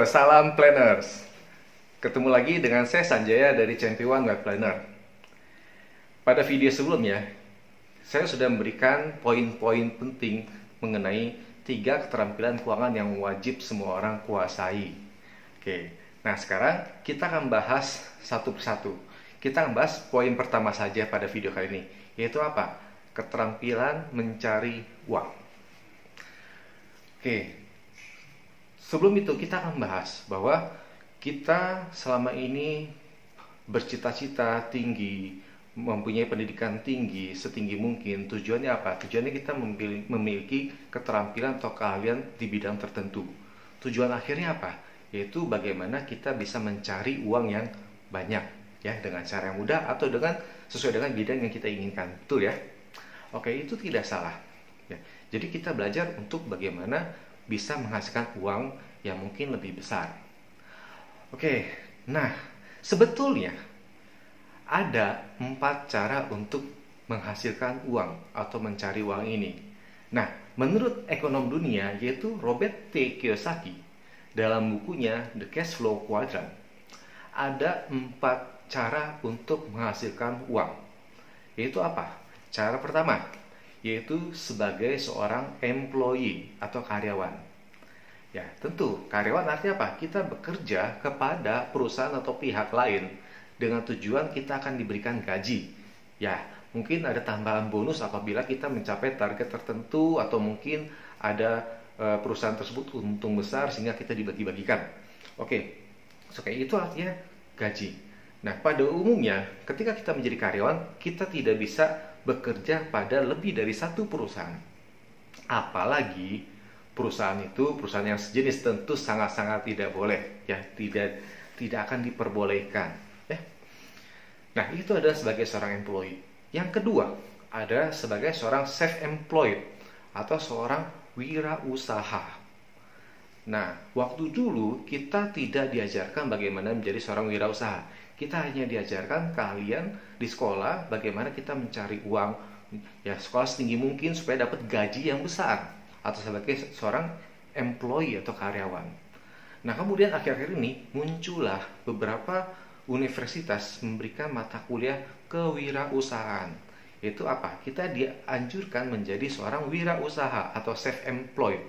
salam planners. Ketemu lagi dengan saya Sanjaya dari Champion Web Planner. Pada video sebelumnya, saya sudah memberikan poin-poin penting mengenai 3 keterampilan keuangan yang wajib semua orang kuasai. Oke, nah sekarang kita akan bahas satu persatu. Kita akan bahas poin pertama saja pada video kali ini, yaitu apa? Keterampilan mencari uang. Oke. Sebelum itu kita akan bahas bahwa kita selama ini bercita-cita tinggi, mempunyai pendidikan tinggi, setinggi mungkin. Tujuannya apa? Tujuannya kita memiliki keterampilan atau keahlian di bidang tertentu. Tujuan akhirnya apa? Yaitu bagaimana kita bisa mencari uang yang banyak, ya, dengan cara yang mudah atau dengan sesuai dengan bidang yang kita inginkan. Betul ya? Oke, itu tidak salah. Ya. Jadi kita belajar untuk bagaimana bisa menghasilkan uang yang mungkin lebih besar. Oke, nah sebetulnya ada 4 cara untuk menghasilkan uang atau mencari uang ini. Nah, menurut ekonom dunia yaitu Robert T. Kiyosaki dalam bukunya The Cash Flow Quadrant, ada 4 cara untuk menghasilkan uang. Yaitu apa? Cara pertama, yaitu sebagai seorang employee atau karyawan. Ya, tentu karyawan artinya apa? Kita bekerja kepada perusahaan atau pihak lain dengan tujuan kita akan diberikan gaji. Ya, mungkin ada tambahan bonus apabila kita mencapai target tertentu, atau mungkin ada perusahaan tersebut untung besar sehingga kita dibagi-bagikan. Oke, itu artinya gaji. Nah, pada umumnya ketika kita menjadi karyawan, kita tidak bisa bekerja pada lebih dari 1 perusahaan. Apalagi perusahaan itu perusahaan yang sejenis, tentu sangat-sangat tidak boleh, ya, tidak akan diperbolehkan, ya. Nah, itu adalah sebagai seorang employee. Yang kedua, ada sebagai seorang self-employed atau seorang wirausaha. Nah, waktu dulu kita tidak diajarkan bagaimana menjadi seorang wirausaha. Kita hanya diajarkan keahlian di sekolah bagaimana kita mencari uang, ya, sekolah setinggi mungkin supaya dapat gaji yang besar, atau sebagai seorang employee atau karyawan. Nah, kemudian akhir-akhir ini muncullah beberapa universitas memberikan mata kuliah kewirausahaan. Yaitu apa? Kita dianjurkan menjadi seorang wirausaha atau self-employed.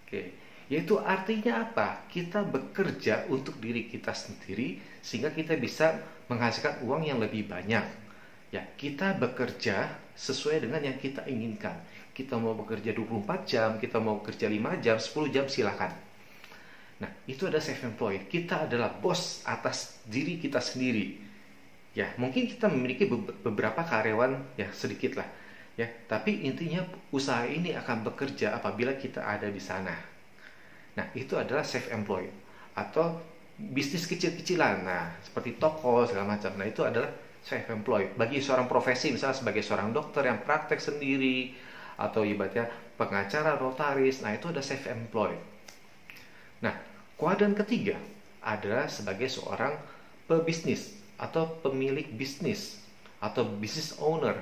Oke. Yaitu artinya apa? Kita bekerja untuk diri kita sendiri sehingga kita bisa menghasilkan uang yang lebih banyak. Ya, kita bekerja sesuai dengan yang kita inginkan. Kita mau bekerja 24 jam, kita mau bekerja 5 jam, 10 jam, silakan. Nah, itu ada self-employed. Kita adalah bos atas diri kita sendiri. Ya, mungkin kita memiliki beberapa karyawan, ya, sedikit lah. Ya, tapi intinya usaha ini akan bekerja apabila kita ada di sana. Nah, itu adalah self-employed atau bisnis kecil-kecilan. Nah, seperti toko segala macam. Nah, itu adalah self-employed. Bagi seorang profesi, misalnya sebagai seorang dokter yang praktek sendiri, atau ibaratnya pengacara, notaris, nah itu ada self-employed. Nah, kuadran ketiga adalah sebagai seorang pebisnis atau pemilik bisnis atau business owner.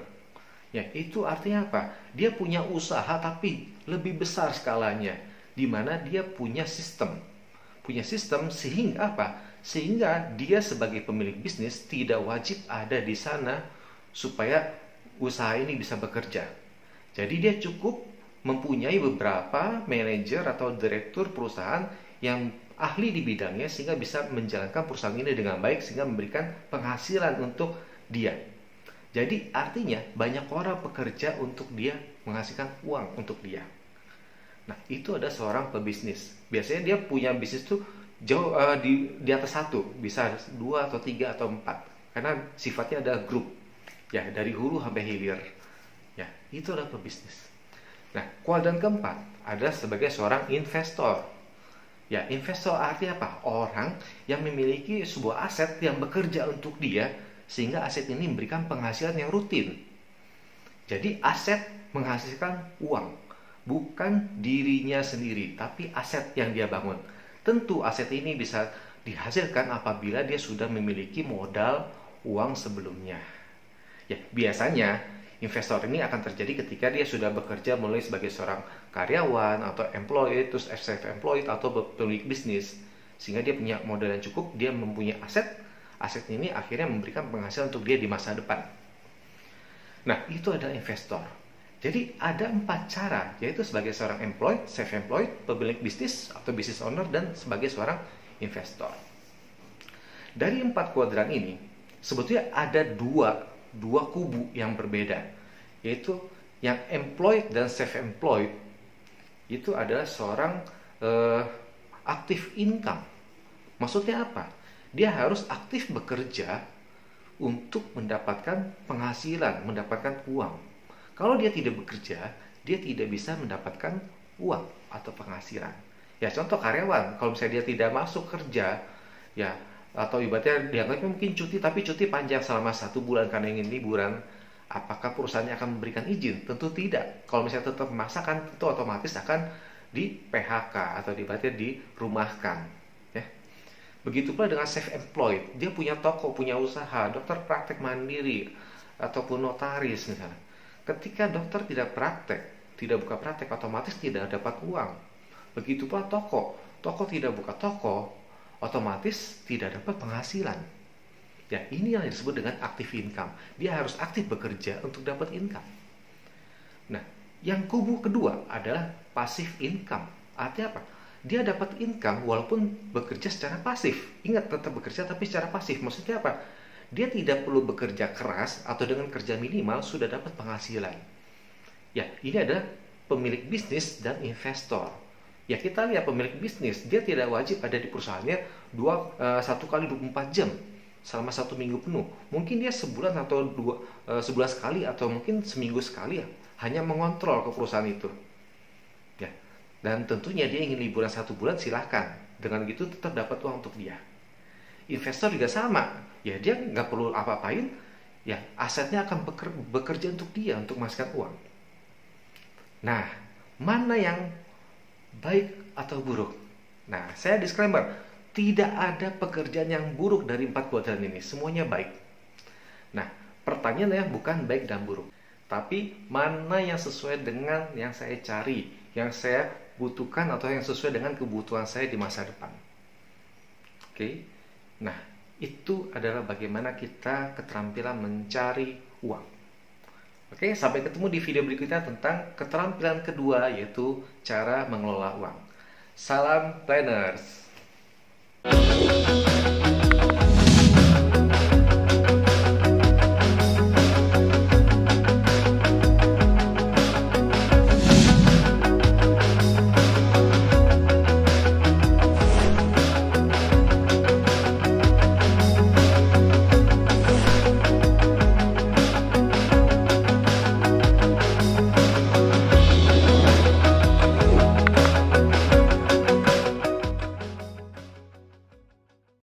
Ya, itu artinya apa? Dia punya usaha tapi lebih besar skalanya, di mana dia punya sistem sehingga apa? Sehingga dia sebagai pemilik bisnis tidak wajib ada di sana supaya usaha ini bisa bekerja. Jadi dia cukup mempunyai beberapa manajer atau direktur perusahaan yang ahli di bidangnya sehingga bisa menjalankan perusahaan ini dengan baik sehingga memberikan penghasilan untuk dia. Jadi artinya banyak orang bekerja untuk dia, menghasilkan uang untuk dia. Nah, itu ada seorang pebisnis. Biasanya dia punya bisnis tuh jauh di atas 1, bisa 2 atau 3 atau 4. Karena sifatnya ada grup. Ya, dari hulu sampai hilir. Ya, itu adalah pebisnis. Nah, kuadran keempat adalah sebagai seorang investor. Ya, investor artinya apa? Orang yang memiliki sebuah aset yang bekerja untuk dia sehingga aset ini memberikan penghasilan yang rutin. Jadi aset menghasilkan uang, bukan dirinya sendiri, tapi aset yang dia bangun. Tentu aset ini bisa dihasilkan apabila dia sudah memiliki modal uang sebelumnya. Ya, biasanya investor ini akan terjadi ketika dia sudah bekerja mulai sebagai seorang karyawan atau employee, terus self-employed atau pemilik bisnis. sehingga dia punya modal yang cukup, dia mempunyai aset. Aset ini akhirnya memberikan penghasilan untuk dia di masa depan. Nah, itu adalah investor. Jadi ada 4 cara, yaitu sebagai seorang employed, self-employed, pemilik bisnis atau business owner, dan sebagai seorang investor. Dari 4 kuadran ini, sebetulnya ada dua kubu yang berbeda, yaitu yang employed dan self-employed. Itu adalah seorang active income. Maksudnya apa? Dia harus aktif bekerja untuk mendapatkan penghasilan, mendapatkan uang. Kalau dia tidak bekerja, dia tidak bisa mendapatkan uang atau penghasilan. Ya, contoh karyawan, kalau misalnya dia tidak masuk kerja, ya, atau ibaratnya dianggapnya mungkin cuti, tapi cuti panjang selama 1 bulan karena ingin liburan, apakah perusahaannya akan memberikan izin? Tentu tidak. Kalau misalnya tetap memaksakan, itu otomatis akan di PHK atau ibaratnya dirumahkan. Begitu pula dengan self-employed, dia punya toko, punya usaha, dokter praktek mandiri, ataupun notaris misalnya. Ketika dokter tidak praktek, tidak buka praktek, otomatis tidak dapat uang. Begitu pula toko tidak buka toko, otomatis tidak dapat penghasilan. Ya, ini yang disebut dengan active income. Dia harus aktif bekerja untuk dapat income. Nah, yang kubu kedua adalah passive income. Artinya apa? Dia dapat income walaupun bekerja secara pasif. Ingat, tetap bekerja tapi secara pasif. Maksudnya apa? Dia tidak perlu bekerja keras atau dengan kerja minimal sudah dapat penghasilan. Ya, ini adalah pemilik bisnis dan investor. Ya, kita lihat pemilik bisnis, dia tidak wajib ada di perusahaannya 1 kali 24 jam selama 1 minggu penuh. Mungkin dia sebulan atau sebulan sekali atau mungkin seminggu sekali ya, hanya mengontrol ke perusahaan itu. Dan tentunya dia ingin liburan 1 bulan, silahkan. Dengan gitu tetap dapat uang untuk dia. Investor juga sama. Ya, dia nggak perlu apa-apain. Ya, asetnya akan bekerja untuk dia, untuk menghasilkan uang. Nah, mana yang baik atau buruk? Nah, saya disclaimer. Tidak ada pekerjaan yang buruk dari 4 kuadran ini. Semuanya baik. Nah, pertanyaannya bukan baik dan buruk. Tapi mana yang sesuai dengan yang saya cari, yang saya butuhkan atau yang sesuai dengan kebutuhan saya di masa depan. Oke. Nah, itu adalah bagaimana kita keterampilan mencari uang. Oke, sampai ketemu di video berikutnya tentang keterampilan kedua, yaitu cara mengelola uang. Salam planners.